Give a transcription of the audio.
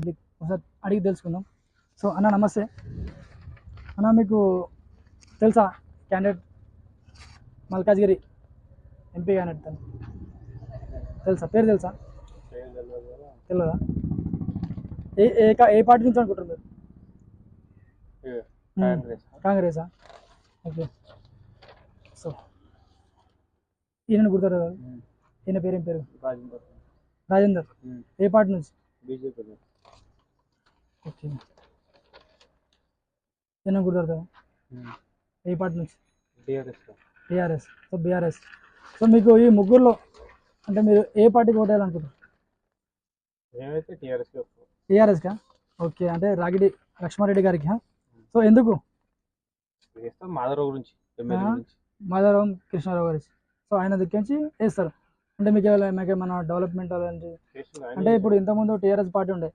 ఒకసారి అడిగి తెలుసుకుందాం. సో అన్న నమస్తే అన్న, మీకు తెలుసా క్యాండిడేట్ మల్కాజ్గిరి ఎంపీ క్యాండిడేట్ తను తెలుసా? పేరు తెలుసా? తెలియదా? ఏ ఏ ఏ పార్టీ నుంచి అనుకుంటారు మీరు? కాంగ్రెసా? ఓకే. సో ఈయన గుర్తారు కదా? ఈయన పేరు ఏం పేరు? రాజేందర్. ఏ పార్టీ నుంచి? బీజేపీ. ఓకే. ఈయన గుర్తారు కదా? ఏ పార్టీ నుంచి? టీఆర్ఎస్. So BRS. సో మీకు ఈ ముగ్గురులో అంటే మీరు ఏ పార్టీకి ఓటు వేయాలనుకుంటారు? టీఆర్ఎస్కా? ఓకే. అంటే రాగిడి లక్ష్మారెడ్డి గారికి. సో ఎందుకు? మాధవరావు కృష్ణారావు గారి. సో ఆయన దిక్కించి వేస్తారు. అంటే మీకు ఏమైనా డెవలప్మెంట్ అలాంటి అంటే ఇప్పుడు ఇంతకుముందు టీఆర్ఎస్ పార్టీ ఉండే,